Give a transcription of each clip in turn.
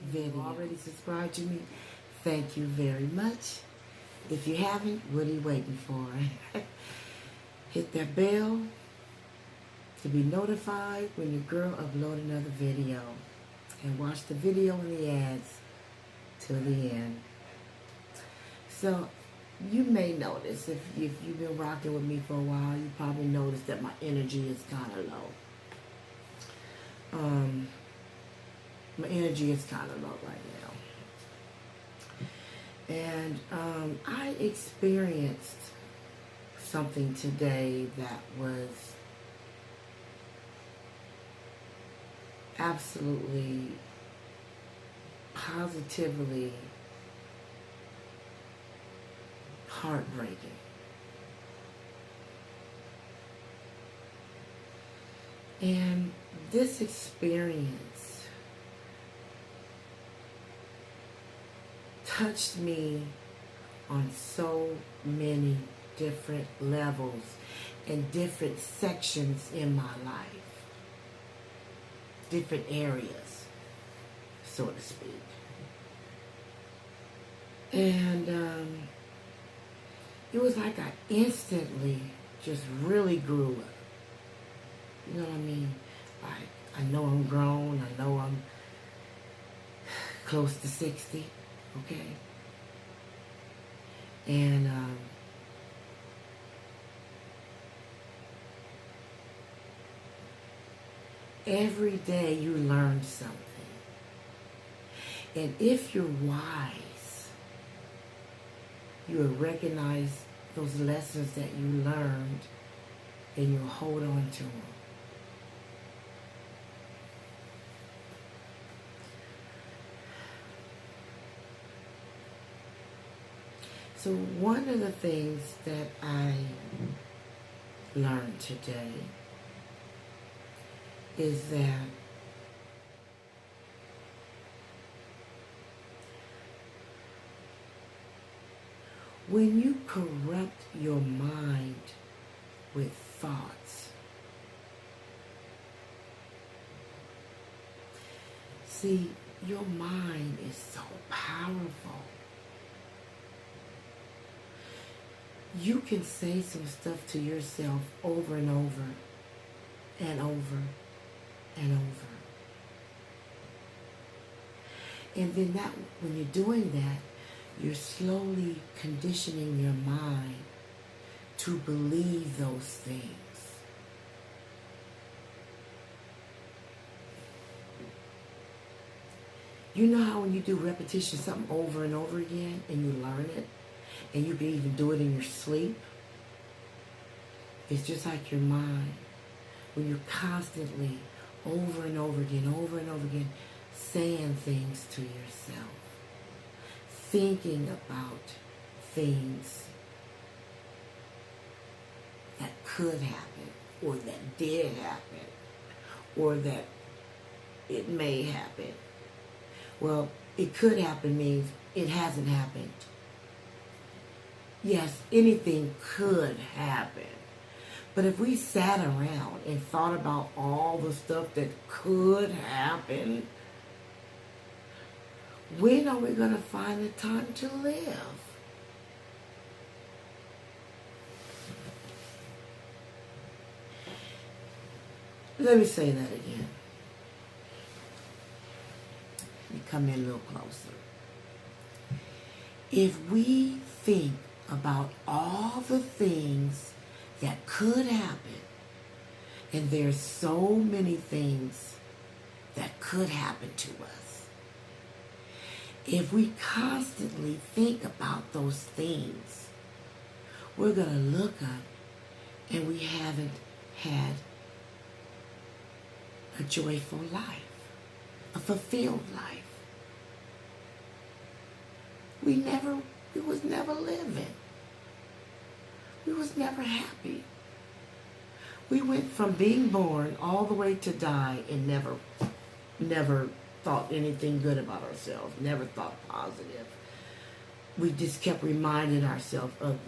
video. Already subscribed to me? Thank you very much. If you haven't, what are you waiting for? Hit that bell to be notified when your girl upload another video. And watch the video and the ads till the end. So, you may notice, if you've been rocking with me for a while, you probably noticed that my energy is kind of low. My energy is kind of low right now. And I experienced something today that was absolutely, positively heartbreaking. And this experience touched me on so many different levels and different sections in my life, different areas, so to speak. And it was like I instantly just really grew up. You know what I mean? Like, I know I'm grown. I know I'm close to 60, okay? And every day you learn something. And if you're wise, you will recognize those lessons that you learned and you'll hold on to them. So one of the things that I learned today is that when you corrupt your mind with thoughts, see, your mind is so powerful. You can say some stuff to yourself over and over and over and over. And then that, when you're doing that, you're slowly conditioning your mind to believe those things. You know how when you do repetition, something over and over again, and you learn it, and you can even do it in your sleep? It's just like your mind. When you're constantly, over and over again, saying things to yourself, thinking about things that could happen, or that did happen, or that it may happen. Well, it could happen means it hasn't happened. Yes, anything could happen. But if we sat around and thought about all the stuff that could happen, when are we going to find the time to live? Let me say that again. Let me come in a little closer. If we think about all the things that could happen, and there's so many things that could happen to us, if we constantly think about those things, we're going to look up and we haven't had a joyful life, a fulfilled life. We was never living. We was never happy. We went from being born all the way to die and never thought anything good about ourselves, never thought positive. We just kept reminding ourselves of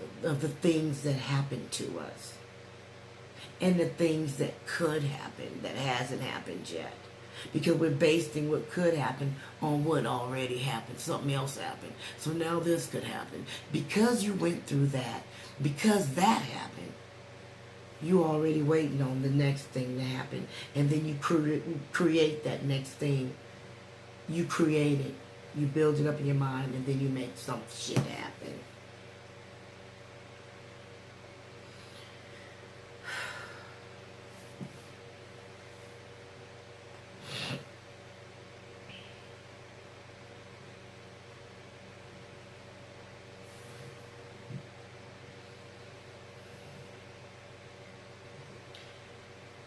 the things that happened to us and the things that could happen that hasn't happened yet. because we're basing what could happen on what already happened. Something else happened. So now this could happen. Because you went through that, because that happened, you already waiting on the next thing to happen. And then you create that next thing. You create it. You build it up in your mind, and then you make some shit happen.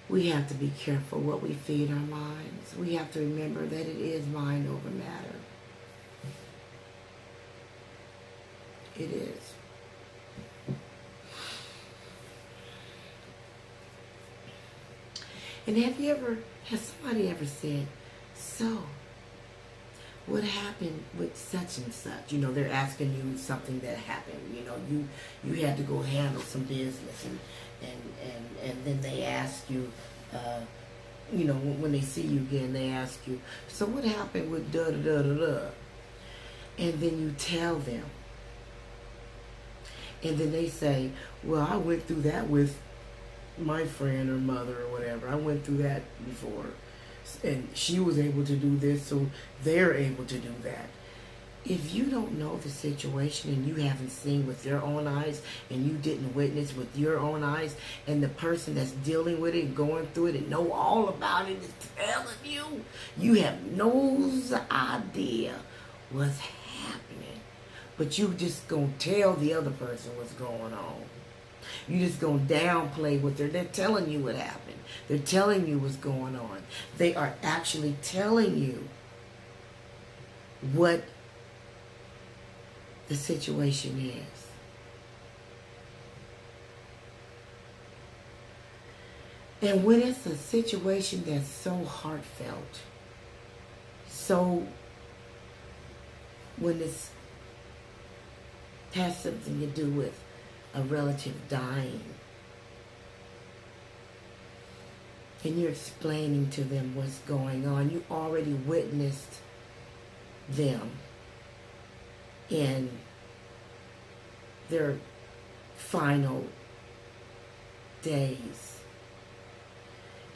We have to be careful what we feed our minds. We have to remember that it is mind over matter. It is. And has somebody ever said, so, what happened with such and such? You know, they're asking you something that happened. You know, you had to go handle some business, and then they ask you, you know, when they see you again, they ask you, so what happened with da-da-da-da-da? And then you tell them. And then they say, well, I went through that with my friend or mother or whatever. I went through that before. And she was able to do this, so they're able to do that. If you don't know the situation and you haven't seen with your own eyes and you didn't witness with your own eyes, and the person that's dealing with it, going through it, and know all about it is telling you, you have no idea what's happening. But you just gonna tell the other person what's going on. You just gonna downplay what they're telling you what happened. They're telling you what's going on. They are actually telling you what the situation is. And when it's a situation that's so heartfelt, so when it's has something to do with a relative dying, and you're explaining to them what's going on, you already witnessed them in their final days,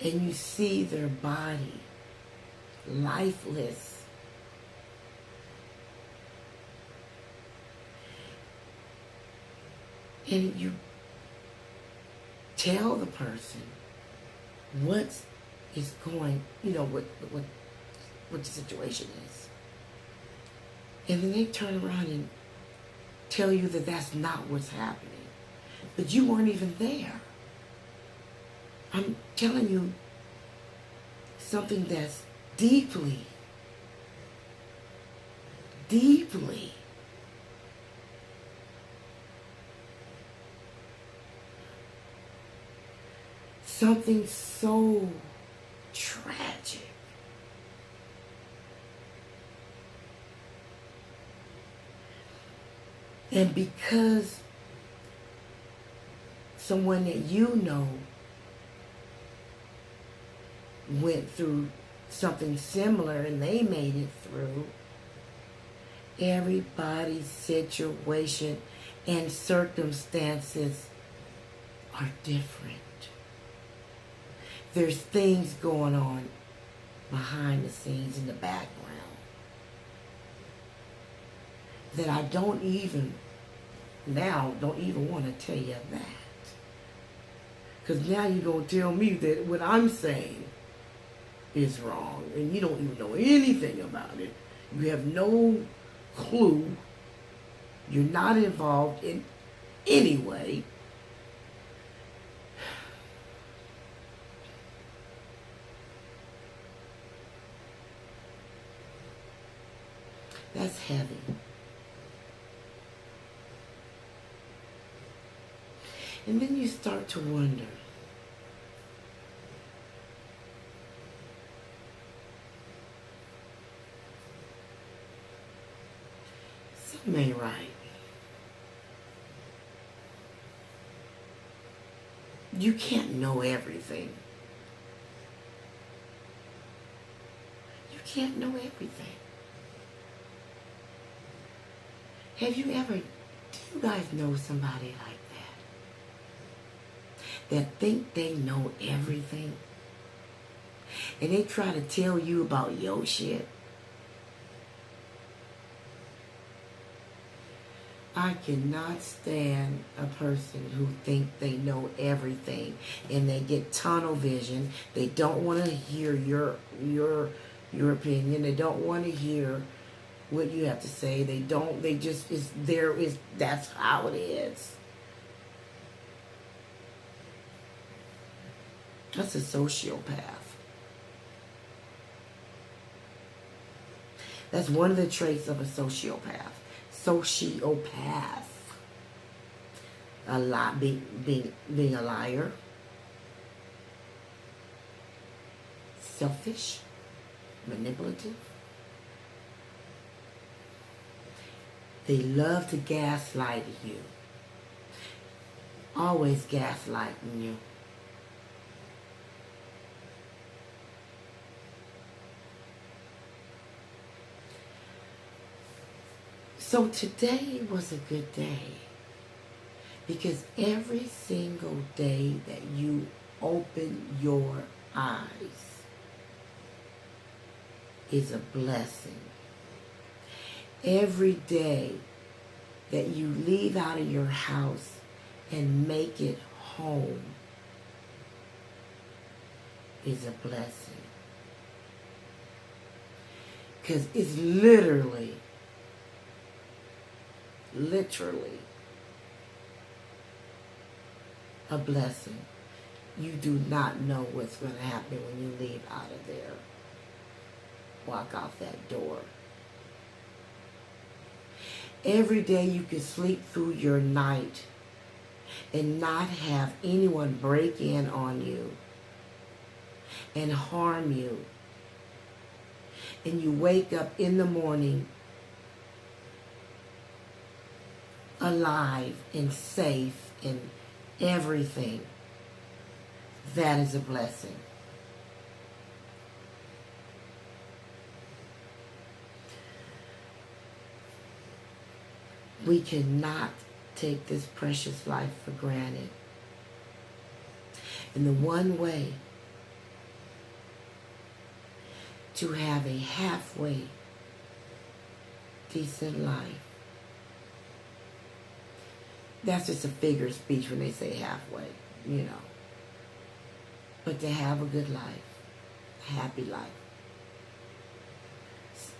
and you see their body lifeless, and you tell the person what is going, you know, what the situation is. And then they turn around and tell you that that's not what's happening. But you weren't even there. I'm telling you something that's deeply something so tragic. And because someone that you know went through something similar and they made it through, everybody's situation and circumstances are different. There's things going on behind the scenes in the background that I don't even want to tell you that. Because now you're going to tell me that what I'm saying is wrong, and you don't even know anything about it. You have no clue. You're not involved in any way. That's heavy. And then you start to wonder, something ain't right. You can't know everything. can't know everything. Have you ever, do you guys know somebody like that? That think they know everything? And they try to tell you about your shit? I cannot stand a person who think they know everything and they get tunnel vision. They don't want to hear your opinion. They don't want to hear what you have to say. They just, that's how it is. That's a sociopath. That's one of the traits of a sociopath. Sociopath. Being a liar. Selfish. Manipulative. They love to gaslight you. Always gaslighting you. So today was a good day, because every single day that you open your eyes is a blessing. Every day that you leave out of your house and make it home is a blessing. Because it's literally a blessing. You do not know what's going to happen when you leave out of there. Walk out that door. Every day you can sleep through your night and not have anyone break in on you and harm you. And you wake up in the morning alive and safe and everything. That is a blessing. We cannot take this precious life for granted. And the one way to have a halfway decent life, that's just a figure of speech when they say halfway, you know. But to have a good life, a happy life,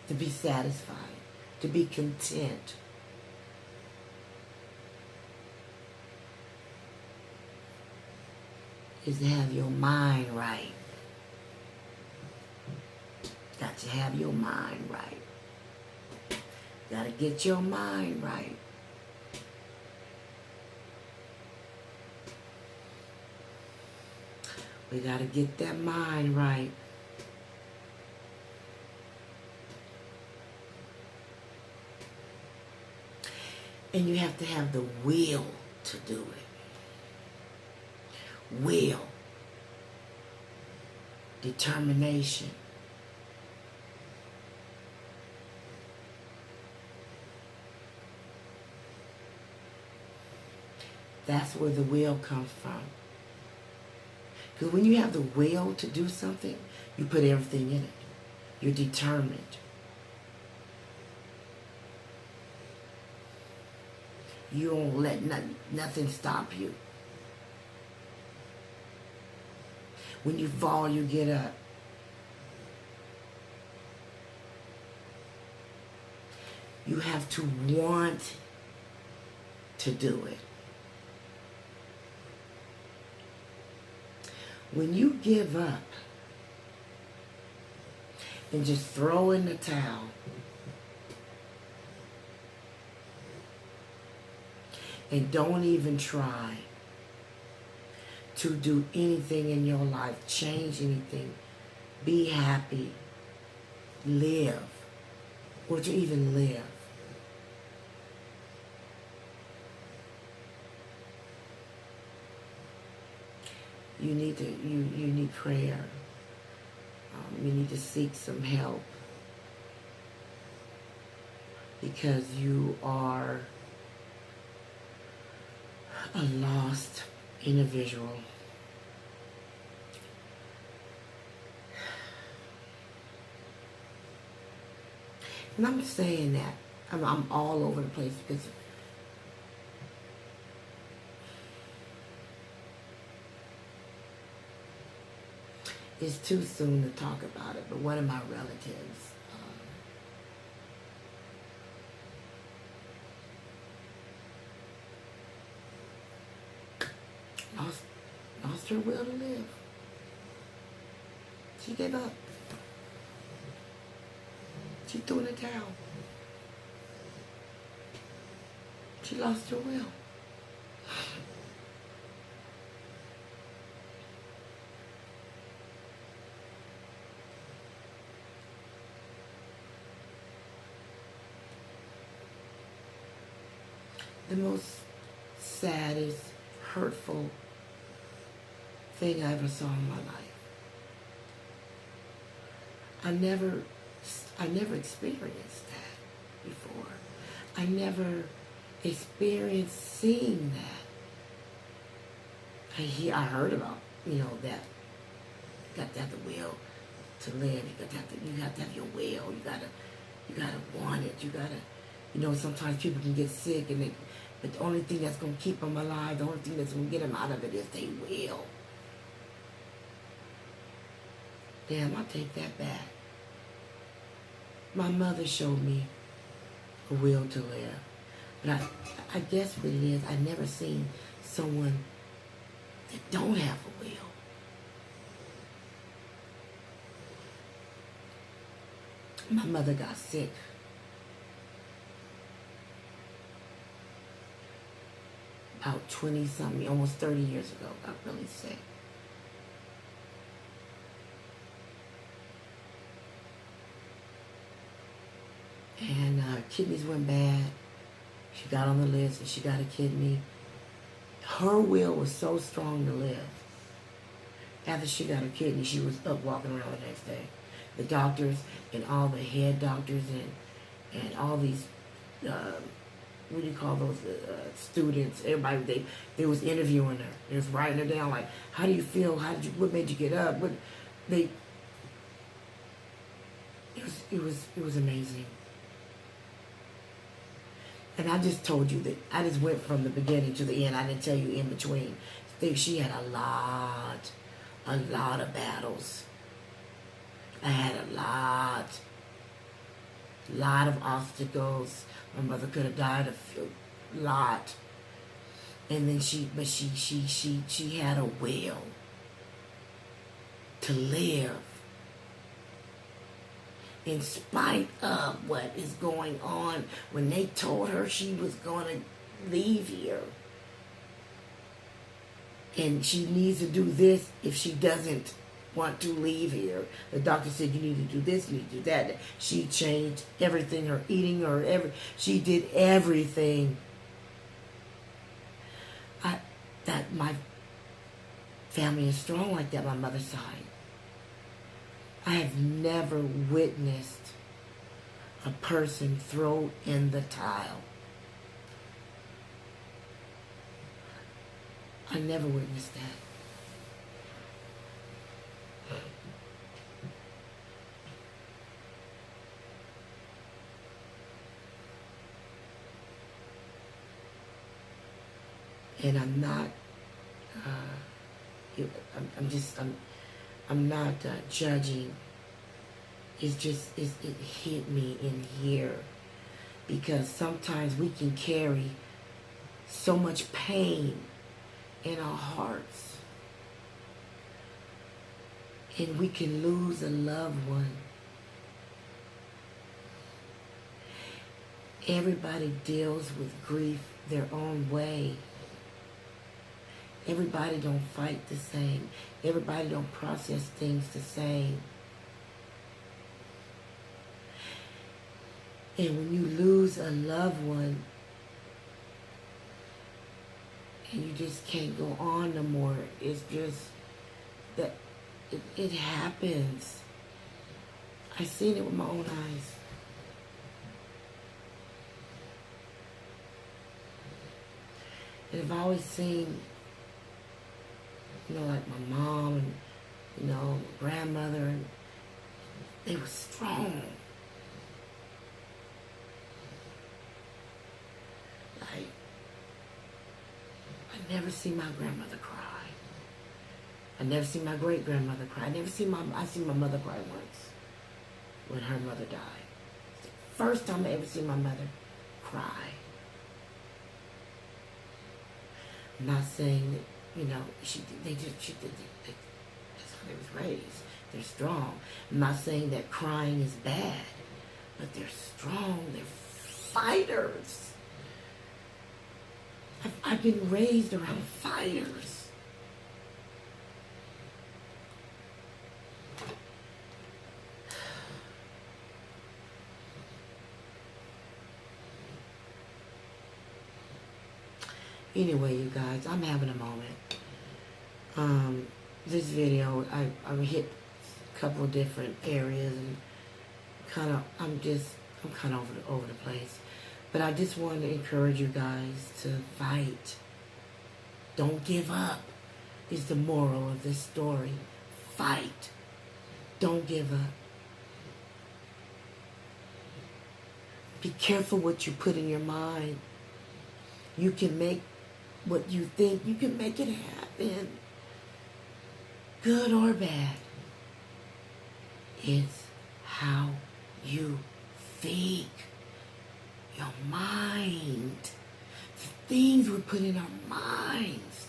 to be satisfied, to be content, is to have your mind right. Got to have your mind right. Got to get your mind right. We got to get that mind right. And you have to have the will to do it. Will. Determination. That's where the will comes from. Because when you have the will to do something, you put everything in it. You're determined. You don't let nothing stop you. When you fall, you get up. You have to want to do it. When you give up and just throw in the towel, and don't even try to do anything in your life, change anything, be happy, live, or to even live. You need prayer. You need to seek some help. because you are a lost individual. And I'm saying that. I'm all over the place because it's too soon to talk about it. But one of my relatives, lost her will to live. She gave up. She threw in the towel. She lost her will. The most saddest, hurtful thing I ever saw in my life. I never experienced that before. I never experienced seeing that. I heard about, that you got to have the will to live. You got to have your will. You gotta want it. You gotta, sometimes people can get sick, but the only thing that's gonna keep them alive, the only thing that's gonna get them out of it is they will. Damn, I take that back. My mother showed me a will to live. But I guess what it is, I never seen someone that don't have a will. My mother got sick. About 20-something, almost 30 years ago, got really sick. And kidneys went bad. She got on the list and she got a kidney. Her will was so strong to live. After she got her kidney, she was up walking around the next day. The doctors and all the head doctors and all these, what do you call those, students, everybody, they was interviewing her. They was writing her down like, how do you feel? What made you get up? It was amazing. And I just told you that I just went from the beginning to the end. I didn't tell you in between. I think she had a lot of battles. I had a lot of obstacles. My mother could have died a lot. And then she had a will to live. In spite of what is going on, when they told her she was going to leave here and she needs to do this if she doesn't want to leave here. The doctor said you need to do this, you need to do that. She changed everything, her eating, she did everything. That my family is strong like that, my mother's side. I have never witnessed a person throw in the towel. I never witnessed that. And I'm not, I'm not judging. It's just, it hit me in here. Because sometimes we can carry so much pain in our hearts. And we can lose a loved one. Everybody deals with grief their own way. Everybody don't fight the same. Everybody don't process things the same. And when you lose a loved one, and you just can't go on no more, it's just that it happens. I seen it with my own eyes. But I've always seen, like my mom and, my grandmother, and they were strong. Like, I never see my grandmother cry. I never see my great-grandmother cry. I seen my mother cry once when her mother died. It's the first time I ever seen my mother cry. I'm not saying that, that's how they was raised. They're strong. I'm not saying that crying is bad, but they're strong. They're fighters. I've been raised around fighters. Anyway, you guys, I'm having a moment. This video, I hit a couple of different areas and I'm kind of over the place. But I just wanted to encourage you guys to fight. Don't give up is the moral of this story. Fight. Don't give up. Be careful what you put in your mind. You can make what you think, you can make it happen. Good or bad. It's how you think. Your mind. The things we put in our minds.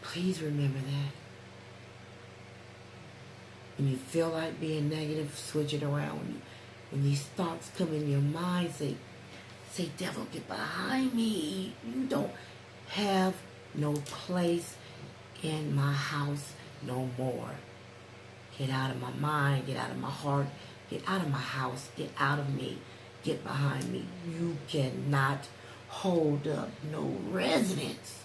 Please remember that. When you feel like being negative, switch it around. When these thoughts come in your mind, say, devil, get behind me. You don't have no place in my house no more. Get out of my mind, get out of my heart, get out of my house, get out of me, get behind me. You cannot hold up no residence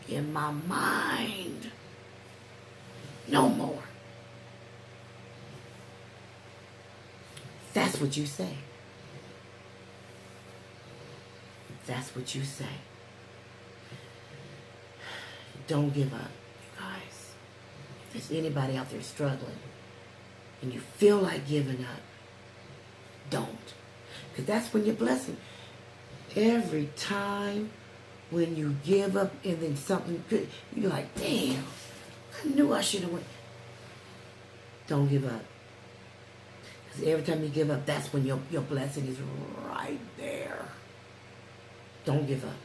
in my mind no more. That's what you say. That's what you say. Don't give up, you guys. If there's anybody out there struggling and you feel like giving up, don't. Because that's when you're blessing. Every time when you give up and then something good, you're like, damn, I knew I should have went. Don't give up. Because every time you give up, that's when your blessing is right there. Don't give up.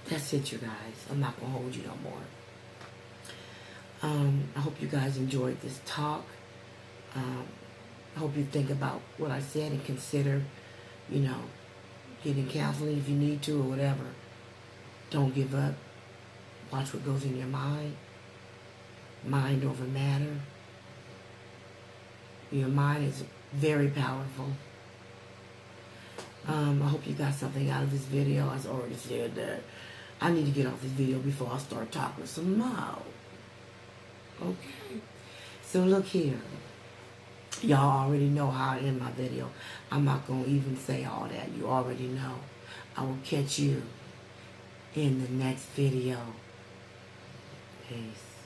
That's it, you guys. I'm not going to hold you no more. I hope you guys enjoyed this talk. I hope you think about what I said and consider, getting counseling if you need to or whatever. Don't give up. Watch what goes in your mind. Mind over matter. Your mind is very powerful. I hope you got something out of this video. As I already said that I need to get off this video before I start talking some more. Okay? So look here. Y'all already know how I end my video. I'm not going to even say all that. You already know. I will catch you in the next video. Peace.